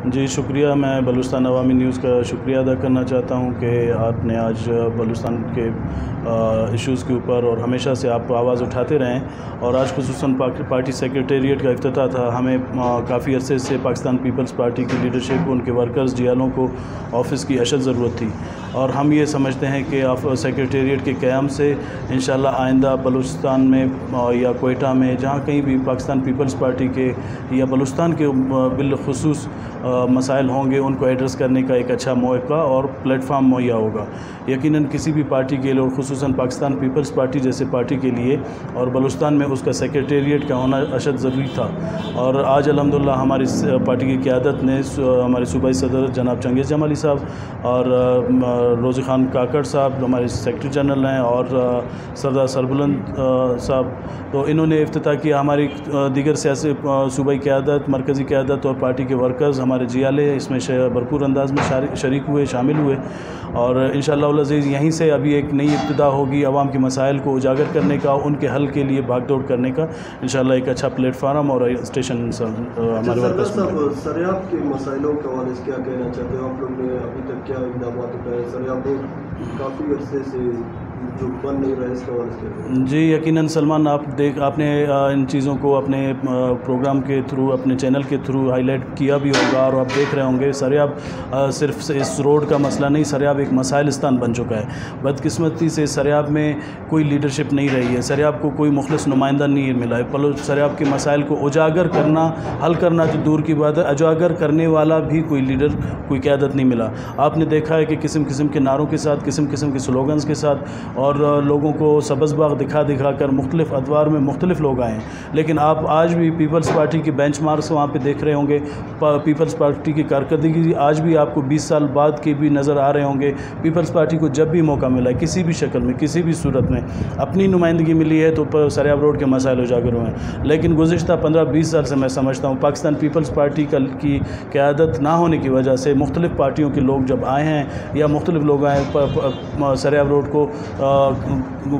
جی شکریہ. میں بلوچستان عوامی نیوز کا شکریہ ادا کرنا چاہتا ہوں کہ آپ نے آج بلوچستان کے ایشوز کے اوپر اور ہمیشہ سے آپ آواز اٹھاتے رہیں، اور آج خصوصاً پارٹی سیکریٹریٹ کا افتتاح تھا. ہمیں کافی عرصے سے پاکستان پیپلز پارٹی کی لیڈرشپ، ان کے ورکرز، جی ایلوں کو آفس کی اشد ضرورت تھی، اور ہم یہ سمجھتے ہیں کہ سیکریٹریٹ کے قیام سے انشاءاللہ آئندہ بلوچستان میں یا کوئٹہ میں جہاں کہیں بھی پاکستان پیپلز پارٹی کے یا بلوچستان کے بالخصوص مسائل ہوں گے، ان کو ایڈریس کرنے کا ایک اچھا موقع اور پلیٹ فارم مہیا ہوگا. یقیناً کسی بھی پارٹی کے لیے، اور خصوصاً پاکستان پیپلز پارٹی جیسے پارٹی کے لیے، اور بلوچستان میں اس کا سیکریٹریٹ کا ہونا اشد ضروری تھا. اور آج الحمدللہ ہماری پارٹی کی قیادت نے، ہمارے صوبائی صدر جناب چنگیز جمالی صاحب اور روزی خان کاکڑ صاحب ہمارے سیکرٹری جنرل ہیں، اور سردار سربلند صاحب، تو انہوں نے افتتاح کیا. ہماری دیگر سیاسی صوبائی قیادت، مرکزی قیادت اور پارٹی کے ورکرز، ہمارے جی ایلے اس میں بھرپور انداز میں شریک ہوئے، شامل ہوئے، اور انشاءاللہ العزیز یہیں سے ابھی ایک نئی ابتدا ہوگی عوام کے مسائل کو اجاگر کرنے کا، ان کے حل کے لیے بھاگ دوڑ کرنے کا. انشاءاللہ ایک اچھا پلیٹ فارم اور اسٹیشن ہمارے ورکرز کو. سریاب کے مسائلوں کے حوالے سے کیا کہنا چاہتے ہو آپ لوگ نے؟ ابھی تک کیا اقدامات اٹھائے؟ سریاب روڈ کافی عرصے سے جو بن نہیں رہا، اس کے حوالے سے. جی یقیناً سلمان، آپ نے ان چیزوں کو اپنے پروگرام کے تھرو، اپنے چینل کے تھرو ہائی لائٹ کیا بھی ہوگا، اور آپ دیکھ رہے ہوں گے سریاب صرف اس روڈ کا مسئلہ نہیں، سریاب ایک مسائلستان بن چکا ہے. بدقسمتی سے سریاب میں کوئی لیڈرشپ نہیں رہی ہے، سریاب کو کوئی مخلص نمائندہ نہیں ملا ہے. سریاب کے مسائل کو اجاگر کرنا، حل کرنا تو دور کی بات ہے، اجاگر کرنے والا بھی کوئی لیڈر، کوئی قیادت نہیں ملا. آپ نے دیکھا ہے کہ قسم قسم کے نعروں کے ساتھ، قسم قسم کے سلوگنز کے ساتھ، اور لوگوں کو سبز باغ دکھا کر مختلف ادوار میں مختلف لوگ آئے ہیں. لیکن آپ آج بھی پیپلز پارٹی کی بینچ مارکس وہاں پہ دیکھ رہے ہوں گے. پیپلز پارٹی کی کارکردگی آج بھی آپ کو 20 سال بعد کے بھی نظر آ رہے ہوں گے. پیپلز پارٹی کو جب بھی موقع ملا ہے، کسی بھی شکل میں، کسی بھی صورت میں اپنی نمائندگی ملی ہے، تو سریاب روڈ کے مسائل اجاگر ہوئے ہیں. لیکن گزشتہ 15-20 سال سے میں سمجھتا ہوں پاکستان پیپلز پارٹی کی قیادت نہ ہونے کی وجہ سے مختلف پارٹیوں کے لوگ جب آئے ہیں، یا مختلف لوگ آئے ہیں، سریاب روڈ کو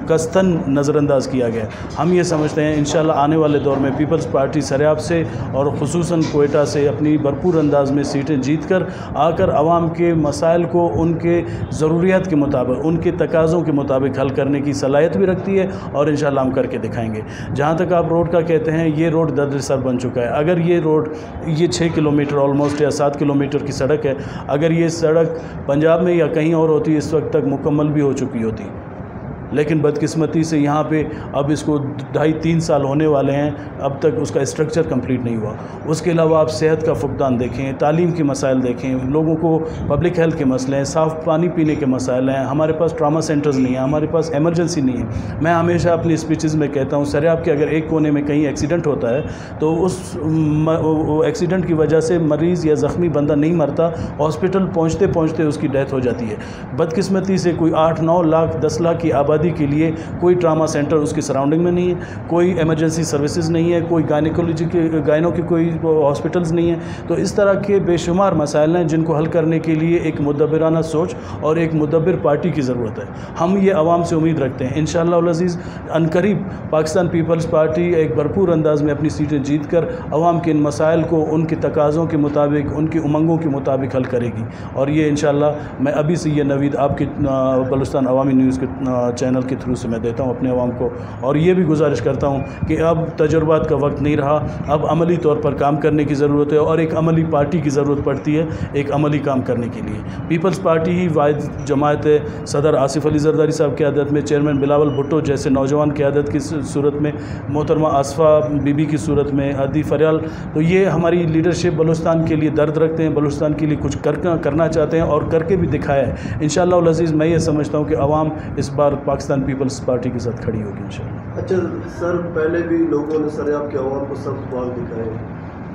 قصداً نظر انداز کیا گیا. ہم یہ سمجھتے ہیں انشاءاللہ آنے والے دور میں پیپلز پارٹی سریاب سے اور خصوصاً کوئٹہ سے اپنی بھرپور انداز میں سیٹیں جیت کر عوام کے مسائل کو ان کے ضروریات کے مطابق، ان کے تقاضوں کے مطابق حل کرنے کی صلاحیت بھی رکھتی ہے، اور انشاءاللہ ہم کر کے دکھائیں گے. جہاں تک آپ روڈ کا کہتے ہیں، یہ روڈ درد سر بن چکا ہے. اگر یہ روڈ، یہ 6 کلومیٹر آلموسٹ یا 7 کلومیٹر کی سڑک ہے، اگر یہ سڑک پنجاب میں یا کہیں اور ہوتی، اس وقت تک مکمل بھی ہو چکی ہوتی. لیکن بدقسمتی سے یہاں پہ اب اس کو 2.5-3 سال ہونے والے ہیں، اب تک اس کا اسٹرکچر کمپلیٹ نہیں ہوا. اس کے علاوہ آپ صحت کا فقدان دیکھیں، تعلیم کے مسائل دیکھیں، لوگوں کو پبلک ہیلتھ کے مسئلے ہیں، صاف پانی پینے کے مسائل ہیں، ہمارے پاس ٹراما سینٹرز نہیں ہیں، ہمارے پاس ایمرجنسی نہیں ہے. میں ہمیشہ اپنی اسپیچز میں کہتا ہوں، سریاب کے اگر ایک کونے میں کہیں ایکسیڈنٹ ہوتا ہے تو اس ایکسیڈنٹ کی وجہ سے مریض یا زخمی بندہ نہیں مرتا، ہاسپٹل پہنچتے پہنچتے اس کی ڈیتھ ہو جاتی ہے. بدقسمتی سے کوئی 8-9 لاکھ 10 لاکھ کی آبادی کے لیے کوئی ٹراما سینٹر اس کی سراؤنڈنگ میں نہیں ہے، کوئی ایمرجنسی سروسز نہیں ہے، کوئی گائنوں کی کوئی ہاسپٹلز نہیں ہیں. تو اس طرح کے بے شمار مسائل ہیں جن کو حل کرنے کے لیے ایک مدبرانہ سوچ اور ایک مدبر پارٹی کی ضرورت ہے. ہم یہ عوام سے امید رکھتے ہیں انشاءاللہ العزیز عنقریب پاکستان پیپلز پارٹی ایک بھرپور انداز میں اپنی سیٹیں جیت کر عوام کے ان مسائل کو ان کے تقاضوں کے مطابق، ان کی امنگوں کے مطابق حل کرے گی. اور یہ انشاءاللہ میں ابھی سے یہ نوید آپ کے بلوچستان عوامی نیوز کے چینل کے تھرو سے میں دیتا ہوں اپنے عوام کو. اور یہ بھی گزارش کرتا ہوں کہ اب تجربات کا وقت نہیں رہا، اب عملی طور پر کام کرنے کی ضرورت ہے، اور ایک عملی پارٹی کی ضرورت پڑتی ہے ایک عملی کام کرنے کے لیے. پیپلز پارٹی ہی واحد جماعت ہے. صدر آصف علی زرداری صاحب کی قیادت میں، چیئرمین بلاول بھٹو جیسے نوجوان قیادت کی صورت میں، محترمہ آصفہ بی بی کی صورت میں، ہدی فریال، تو یہ ہماری لیڈرشپ بلوچستان کے لیے درد رکھتے ہیں، بلوچستان کے لیے کچھ کرنا چاہتے ہیں، اور کر کے بھی دکھایا ہے. انشاءاللہ العزیز میں یہ سمجھتا ہوں کہ عوام اس بار پاکستان پیپلز پارٹی کے ساتھ کھڑی ہوگی انشاءاللہ. اچھا سر، پہلے بھی لوگوں نے سریاب کے عوام کو سخت باغ دکھائے،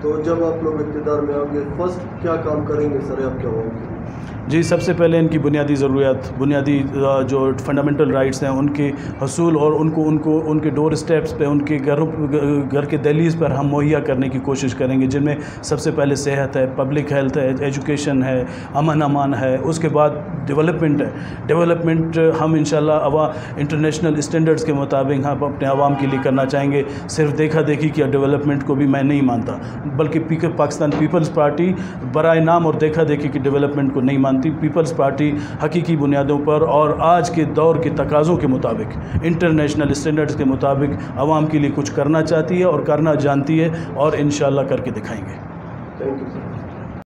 تو جب آپ لوگ اقتدار میں آؤ گے، فرسٹ کیا کام کریں گے سریاب کے عوام کے لیے؟ جی، سب سے پہلے ان کی بنیادی ضروریات، بنیادی جو فنڈامنٹل رائٹس ہیں ان کے حصول اور ان کے ڈور اسٹیپس پہ، ان کے گھر کے دہلیز پر ہم مہیا کرنے کی کوشش کریں گے، جن میں سب سے پہلے صحت ہے، پبلک ہیلتھ ہے، ایجوکیشن ہے، امن امان ہے، اس کے بعد ڈیولپمنٹ ہے۔ ڈیولپمنٹ ہم انشاءاللہ انٹرنیشنل اسٹینڈرڈز کے مطابق ہم اپنے عوام کے لیے کرنا چاہیں گے۔ صرف دیکھا دیکھی کیا ڈیولپمنٹ کو بھی میں نہیں مانتا، بلکہ پاکستان پیپلز پارٹی برائے نام اور دیکھا دیکھی کی ڈیولپمنٹ کو نہیں مانتی۔ پیپلز پارٹی حقیقی بنیادوں پر اور آج کے دور کے تقاضوں کے مطابق، انٹرنیشنل اسٹینڈرڈز کے مطابق عوام کے لیے کچھ کرنا چاہتی ہے اور کرنا جانتی ہے، اور انشاءاللہ کر کے دکھائیں گے۔ Thank you sir.